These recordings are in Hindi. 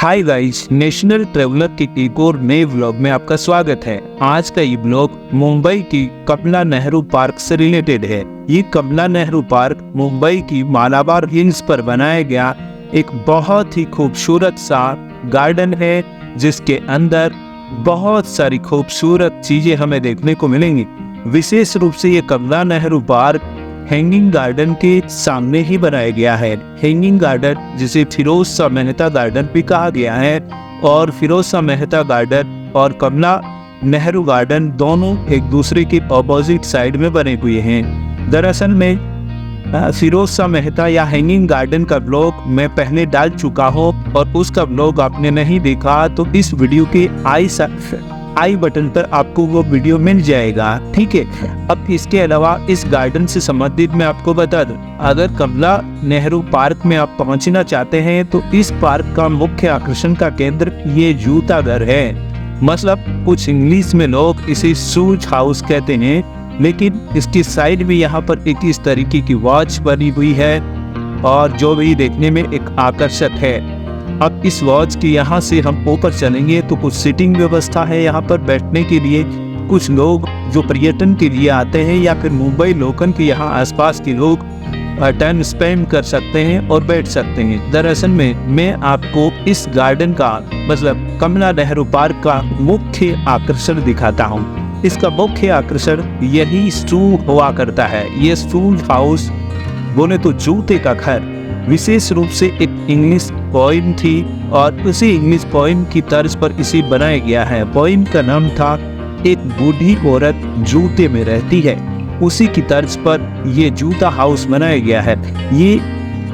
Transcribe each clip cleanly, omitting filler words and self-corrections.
हाय गाइस, नेशनल ट्रेवलर के एक और नए व्लॉग में आपका स्वागत है। आज का ये व्लॉग मुंबई की कमला नेहरू पार्क से रिलेटेड है। ये कमला नेहरू पार्क मुंबई की मालाबार हिल्स पर बनाया गया एक बहुत ही खूबसूरत सा गार्डन है, जिसके अंदर बहुत सारी खूबसूरत चीजें हमें देखने को मिलेंगी। विशेष रूप से ये कमला नेहरू पार्क हैंगिंग गार्डन के सामने ही बनाया गया है। हैंगिंग गार्डन जिसे फिरोज शाह मेहता गार्डन भी कहा गया है, और फिरोज शाह मेहता गार्डन और कमला नेहरू गार्डन दोनों एक दूसरे के ऑपोजिट साइड में बने हुए हैं। दरअसल में फिरोज शाह मेहता या हैंगिंग गार्डन का ब्लॉग मैं पहले डाल चुका हूँ, और उसका ब्लॉग आपने नहीं देखा तो इस वीडियो के आई बटन पर आपको वो वीडियो मिल जाएगा, ठीक है। अब इसके अलावा इस गार्डन से संबंधित मैं आपको बता दूं, अगर कमला नेहरू पार्क में आप पहुंचना चाहते हैं तो इस पार्क का मुख्य आकर्षण का केंद्र ये जूता घर है। मतलब कुछ इंग्लिश में लोग इसे शूज हाउस कहते हैं, लेकिन इसकी साइड में यहाँ पर एक इस तरीके की वॉच बनी हुई है, और जो भी देखने में एक आकर्षक है। अब इस वॉच के यहाँ से हम ऊपर चलेंगे तो कुछ सीटिंग व्यवस्था है यहाँ पर बैठने के लिए। कुछ लोग जो पर्यटन के लिए आते हैं या फिर मुंबई लोकल के यहाँ आसपास के लोग टाइम स्पेंड कर सकते हैं और बैठ सकते हैं। दरअसल में मैं आपको इस गार्डन का मतलब कमला नेहरू पार्क का मुख्य आकर्षण दिखाता हूँ। इसका मुख्य आकर्षण यही शू हुआ करता है। ये शूज हाउस बोले तो जूते का घर विशेष रूप से एक इंग्लिश पोइम थी, और उसी इंग्लिश पोइम की तर्ज पर इसे बनाया गया है। पोइम का नाम था एक बूढ़ी औरत जूते में रहती है। उसी की तर्ज पर ये जूता हाउस बनाया गया है। ये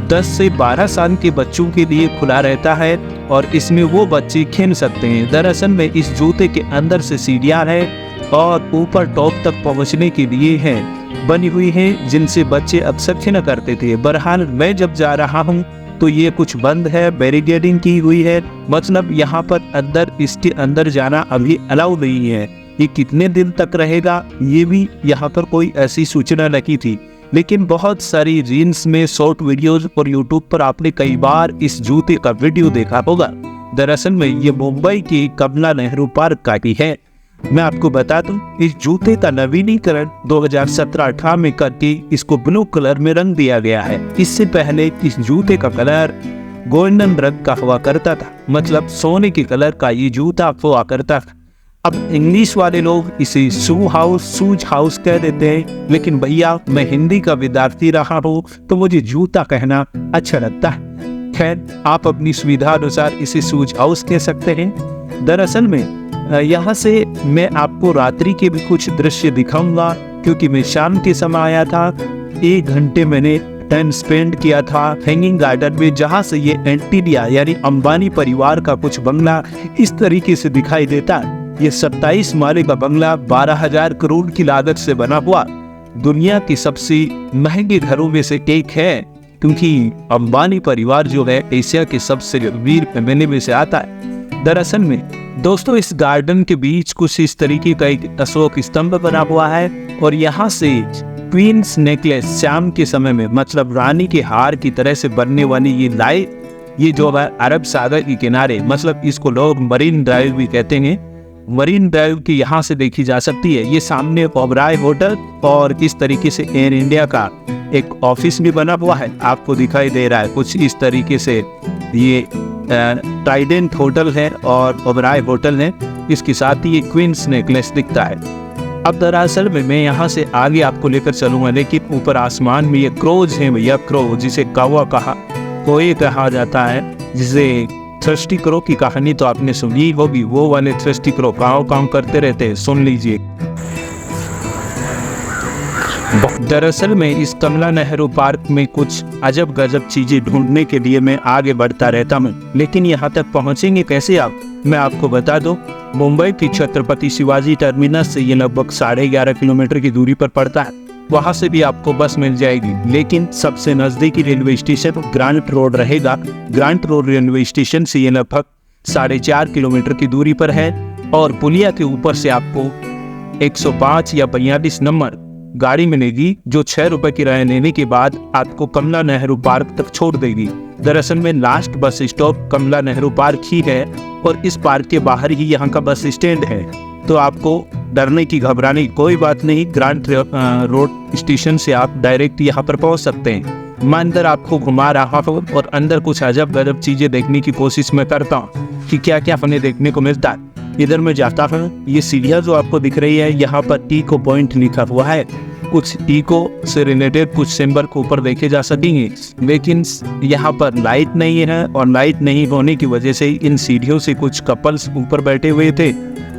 10 से 12 साल के बच्चों के लिए खुला रहता है, और इसमें वो बच्चे खेल सकते हैं। दरअसल में इस जूते के अंदर से सीढ़ियां हैं और ऊपर टॉप तक पहुंचने के लिए बनी हुई है, जिनसे बच्चे अक्सर खेला करते थे। बहरहाल मैं जब जा रहा हूँ तो ये कुछ बंद है, बैरिकेडिंग की हुई है। मतलब यहाँ पर इसके अंदर जाना अभी अलाउ नहीं है। ये कितने दिन तक रहेगा ये भी यहाँ पर कोई ऐसी सूचना नहीं थी, लेकिन बहुत सारी रील्स में, शॉर्ट वीडियोज और यूट्यूब पर आपने कई बार इस जूते का वीडियो देखा होगा। दरअसल में ये मुंबई की कमला नेहरू पार्क का ही है। मैं आपको बता दूं, इस जूते का नवीनीकरण 2017-18 में करके इसको ब्लू कलर में रंग दिया गया है। इससे पहले इस जूते का कलर गोल्डन रंग का हुआ करता था, मतलब सोने के कलर का ये जूता हुआ करता था। अब इंग्लिश वाले लोग इसे शूज हाउस कह देते हैं, लेकिन भैया मैं हिंदी का विद्यार्थी रहा हूँ तो मुझे जूता कहना अच्छा लगता है। खैर, आप अपनी सुविधा अनुसार इसे शूज हाउस कह सकते हैं। दरअसल में यहाँ से मैं आपको रात्रि के भी कुछ दृश्य दिखाऊंगा, क्योंकि मैं शाम के समय आया था। 1 घंटे मैंने टाइम स्पेंड किया था हैंगिंग गार्डन में, जहाँ से ये एंटीलिया यानी अंबानी परिवार का कुछ बंगला इस तरीके से दिखाई देता है। ये 27 माले का बंगला 12,000 करोड़ की लागत से बना हुआ दुनिया के सबसे महंगे घरों में से एक है, क्योंकि अंबानी परिवार जो है एशिया के सबसे अमीर फैमिली में से आता है। दरअसल में दोस्तों, इस गार्डन के बीच कुछ इस तरीके का एक अशोक स्तंभ बना हुआ है, और यहाँ से क्वींस नेकलेस शाम के समय में मतलब रानी के हार की तरह से बनने वाली ये जो है अरब सागर के किनारे, मतलब इसको लोग मरीन ड्राइव भी कहते हैं, मरीन ड्राइव की यहाँ से देखी जा सकती है। ये सामने ओबराय होटल और इस तरीके से एयर इंडिया का एक ऑफिस भी बना हुआ है, आपको दिखाई दे रहा है कुछ इस तरीके से। ये ट्राइडेंट होटल है और ओबराय होटल है, इसके साथ ही ये क्वींस नेकलेस दिखता है। अब दरअसल में मैं यहाँ से आगे आपको लेकर चलूंगा, लेकिन ऊपर आसमान में ये क्रोज है भैया, क्रो जिसे कौवा कोए कहा जाता है, जिसे थ्रस्टी क्रो की कहानी तो आपने सुनी होगी। वो वाले थ्रस्टी क्रो काम करते रहते हैं, सुन लीजिए। दरअसल में इस कमला नेहरू पार्क में कुछ अजब गजब चीजें ढूंढने के लिए मैं आगे बढ़ता रहता हूँ, लेकिन यहाँ तक पहुँचेंगे कैसे आप, मैं आपको बता दूं। मुंबई की छत्रपति शिवाजी टर्मिनस से ये लगभग 11.5 किलोमीटर की दूरी पर पड़ता है। वहाँ से भी आपको बस मिल जाएगी, लेकिन सबसे नजदीकी रेलवे स्टेशन ग्रांट रोड रहेगा। ग्रांट रोड रेलवे स्टेशन से ये लगभग 4.5 किलोमीटर की दूरी पर है, और पुलिया के ऊपर से आपको 105 या 42 नंबर गाड़ी मिलेगी, जो 6 रुपए किराया लेने के बाद आपको कमला नेहरू पार्क तक छोड़ देगी। दरअसल में लास्ट बस स्टॉप कमला नेहरू पार्क ही है और इस पार्क के बाहर ही यहाँ का बस स्टैंड है। तो आपको डरने की घबराने की कोई बात नहीं। ग्रांट रोड स्टेशन से आप डायरेक्ट यहाँ पर पहुँच सकते हैं। मैं अंदर आपको घुमा रहा हूँ और अंदर कुछ अजब गजब चीजें देखने की कोशिश मैं करता हूँ कि क्या क्या हमें देखने को मिलता है। इधर मैं जाता हूँ, ये सीढ़ियाँ जो आपको दिख रही है, यहाँ पर टीको पॉइंट लिखा हुआ है। कुछ टीको से रिलेटेड कुछ सिंबल को ऊपर देखे जा सकेंगे, लेकिन यहाँ पर लाइट नहीं है और लाइट नहीं होने की वजह से इन सीढ़ियों से कुछ कपल्स ऊपर बैठे हुए थे।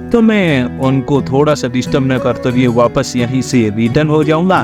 तो मैं उनको थोड़ा सा डिस्टर्ब न करते हुए वापस यहीं से रिटर्न हो जाऊंगा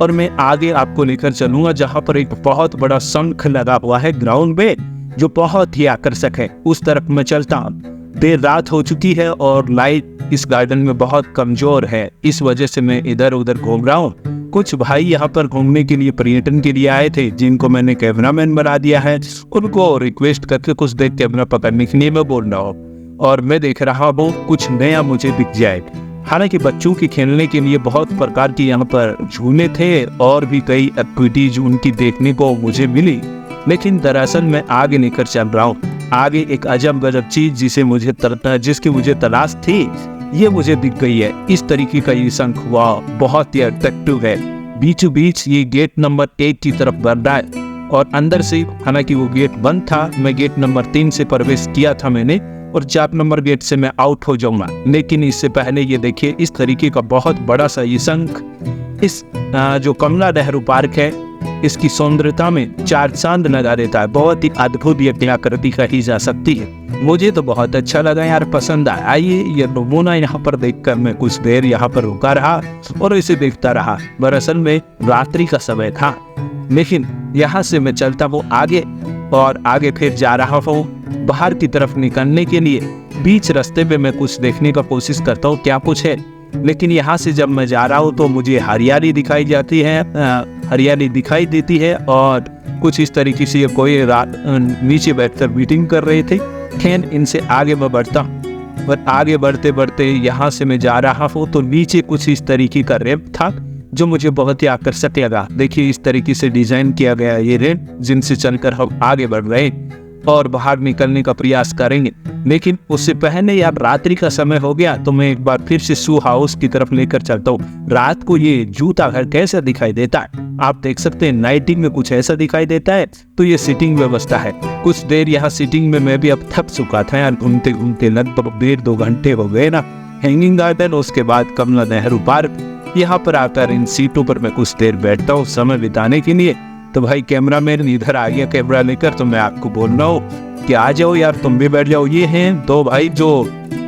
और मैं आगे आपको लेकर चलूंगा जहाँ पर एक बहुत बड़ा शंख लगा हुआ है ग्राउंड पे, जो बहुत ही आकर्षक है। उस तरफ मैं चलता हूँ। देर रात हो चुकी है और लाइट इस गार्डन में बहुत कमजोर है, इस वजह से मैं इधर उधर घूम रहा हूँ। कुछ भाई यहाँ पर घूमने के लिए, पर्यटन के लिए आए थे, जिनको मैंने कैमरामैन बना दिया है। उनको रिक्वेस्ट करके कुछ देर कैमरा पकड़ने के लिए मैं बोल रहा हूँ और मैं देख रहा हूँ कुछ नया मुझे दिख जाए। हालांकि बच्चों के खेलने के लिए बहुत प्रकार की यहाँ पर झूले थे और भी कई एक्टिविटीज उनकी देखने को मुझे मिली, लेकिन दरअसल मैं आगे लेकर चल रहा हूँ। आगे एक अजब गजब चीज जिसकी मुझे तलाश थी, ये मुझे दिख गई है। इस तरीके का ये शंख हुआ, बहुत ही अट्रैक्टिव है। बीचों बीच ये गेट नंबर 1 की तरफ बढ़ रहा है और अंदर से, हालांकि वो गेट बंद था, मैं गेट नंबर 3 से प्रवेश किया था मैंने और 4 नंबर गेट से मैं आउट हो जाऊंगा। लेकिन इससे पहले ये देखिए, इस तरीके का बहुत बड़ा सा ये शंख इस जो कमला नेहरू पार्क है, इसकी सौंदर्यता में 4 चांद लगा देता है। बहुत ही अद्भुत ये कलाकृति कही जा सकती है। मुझे तो बहुत अच्छा लगा यार, पसंद आया। आइए ये नमूना यहाँ पर देखकर मैं कुछ देर यहाँ पर रुका रहा और इसे देखता रहा। दरअसल में रात्रि का समय था, लेकिन यहाँ से मैं चलता हूँ आगे और आगे फिर जा रहा हूँ बाहर की तरफ निकलने के लिए। बीच रास्ते में मैं कुछ देखने का कोशिश करता हूँ क्या कुछ है, लेकिन यहाँ से जब मैं जा रहा हूँ तो मुझे हरियाली दिखाई जाती है, हरियाली दिखाई देती है और कुछ इस तरीके से कोई नीचे बैठकर मीटिंग कर रहे थे। खैर इनसे आगे मैं बढ़ता हूँ और आगे बढ़ते बढ़ते यहाँ से मैं जा रहा हूँ तो नीचे कुछ इस तरीके का रैंप था जो मुझे बहुत ही आकर्षक लगा। देखिए इस तरीके से डिजाइन किया गया ये रैंप, जिनसे चलकर हम आगे बढ़ रहे हैं और बाहर निकलने का प्रयास करेंगे। लेकिन उससे पहले यार रात्रि का समय हो गया, तो मैं एक बार फिर से शू हाउस की तरफ लेकर चलता हूँ। रात को ये जूता घर कैसा दिखाई देता है आप देख सकते हैं, नाइटिंग में कुछ ऐसा दिखाई देता है। तो ये सिटिंग व्यवस्था है। कुछ देर यहाँ सिटिंग में मैं भी अब थक चुका था यार, घूमते घूमते लगभग 1.5-2 घंटे हो गए ना। हैंगिंग गार्डन, उसके बाद कमला नेहरू पार्क, यहाँ पर आकर इन सीटों पर मैं कुछ देर बैठता हूँ समय बिताने के लिए। तो भाई कैमरामैन इधर आ गया कैमरा लेकर, तो मैं आपको बोल रहा हूँ कि आ जाओ यार, तुम भी बैठ जाओ। ये हैं 2 भाई जो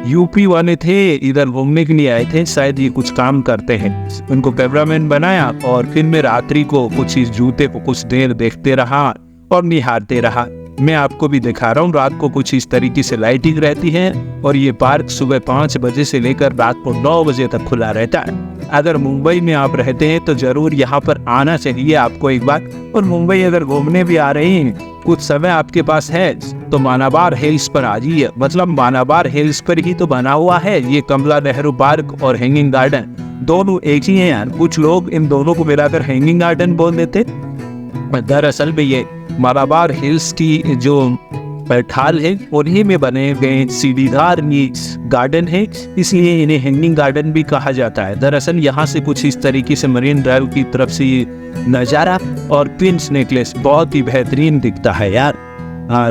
यूपी वाले थे, इधर घूमने के लिए आए थे, शायद ये कुछ काम करते हैं। उनको कैमरामैन बनाया और फिर मैं रात्रि को कुछ इस जूते को कुछ देर देखते रहा और निहारते रहा। मैं आपको भी दिखा रहा हूँ, रात को कुछ इस तरीके से लाइटिंग रहती है और ये पार्क सुबह 5 बजे से लेकर रात को 9 बजे तक खुला रहता है। अगर मुंबई में आप रहते हैं तो जरूर यहाँ पर आना चाहिए आपको एक बार। और मुंबई अगर घूमने भी आ रहे हैं, कुछ समय आपके पास है तो मालाबार हिल्स पर आ जाइए। मतलब मालाबार हिल्स पर ही तो बना हुआ है ये कमला नेहरू पार्क और हैंगिंग गार्डन, दोनों एक ही हैं यार। कुछ लोग इन दोनों को मिलाकर हैंगिंग गार्डन बोल देते, दरअसल में ये मालाबार हिल्स की जो ढाल है उन्हीं में बने गए सीढ़ीदार ये गार्डन है, इसलिए इन्हें हैंगिंग गार्डन भी कहा जाता है। दरअसल यहाँ से कुछ इस तरीके से मरीन ड्राइव की तरफ से ये नज़ारा और क्वींस नेकलेस बहुत ही बेहतरीन दिखता है यार।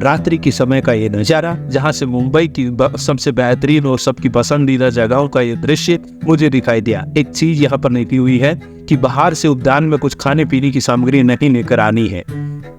रात्रि के समय का ये नज़ारा, जहाँ से मुंबई की सबसे बेहतरीन और सबकी पसंदीदा जगहों का ये दृश्य मुझे दिखाई दिया। एक चीज़ यहाँ पर लिखी हुई है कि बाहर से उद्यान में कुछ खाने पीने की सामग्री नहीं लेकर आनी है।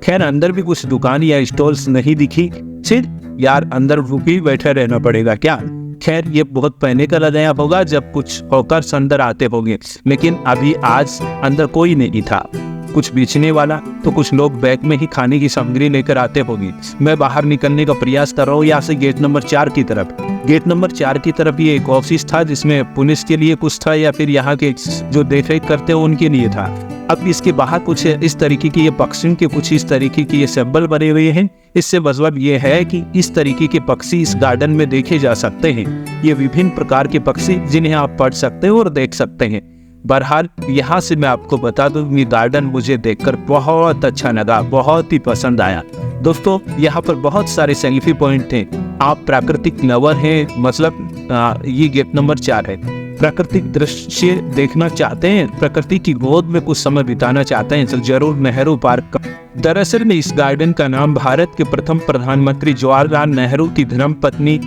खैर अंदर भी कुछ दुकान या स्टॉल्स नहीं दिखी, सिर्फ यार अंदर रुके बैठे रहना पड़ेगा क्या। खैर ये बहुत पहले का लगाया होगा जब कुछ हॉकर्स अंदर आते होंगे, लेकिन अभी आज अंदर कोई नहीं था कुछ बेचने वाला, तो कुछ लोग बैग में ही खाने की सामग्री लेकर आते होंगे। मैं बाहर निकलने का प्रयास कर रहा हूँ यहाँ से गेट नंबर 4 की तरफ। गेट नंबर 4 की तरफ ये एक ऑफिस था जिसमें पुलिस के लिए कुछ था या फिर यहाँ के जो देखरेख करते हैं उनके लिए था। अब इसके बाहर कुछ इस तरीके की ये पक्षियों के कुछ इस तरीके की ये सिंबल बने हुए हैं। इससे मतलब ये है कि इस तरीके के पक्षी इस गार्डन में देखे जा सकते हैं। ये विभिन्न प्रकार के पक्षी जिन्हें आप पढ़ सकते हैं और देख सकते हैं। बहरहाल यहाँ से मैं आपको बता दूं, ये गार्डन मुझे देखकर बहुत अच्छा लगा, बहुत ही पसंद आया। दोस्तों यहाँ पर बहुत सारे सेल्फी पॉइंट थे। आप प्राकृतिक लवर हैं, मतलब ये गेट नंबर 4 है। प्राकृतिक दृश्य देखना चाहते हैं, प्रकृति की गोद में कुछ समय बिताना चाहते हैं, तो जरूर नेहरू पार्क। दरअसल में इस गार्डन का नाम भारत के प्रथम प्रधानमंत्री जवाहरलाल नेहरू की धर्मपत्नी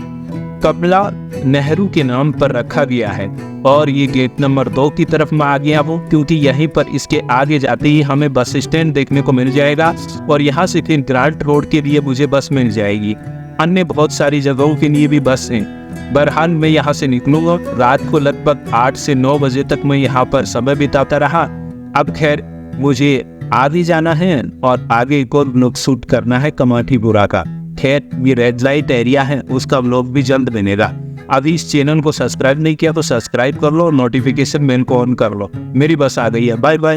कमला नेहरू के नाम पर रखा गया है। और ये गेट नंबर 2 की तरफ मैं आ गया हूँ, क्योंकि यहीं पर इसके आगे जाते ही हमें बस स्टैंड देखने को मिल जाएगा और यहाँ से फिर ग्रांट रोड के लिए मुझे बस मिल जाएगी। अन्य बहुत सारी जगहों के लिए भी बस हैं। बहरहाल मैं यहाँ से निकलूंगा। रात को लगभग 8 से 9 बजे तक मैं यहाँ पर समय बिताता रहा। अब खैर मुझे आगे जाना है और आगे एक और व्लॉग शूट करना है कमाठीपुरा का। खैर ये रेड लाइट एरिया है, उसका व्लॉग भी जल्द बनेगा। अभी इस चैनल को सब्सक्राइब नहीं किया तो सब्सक्राइब कर लो और नोटिफिकेशन बेल को ऑन कर लो। मेरी बस आ गई है। Bye bye.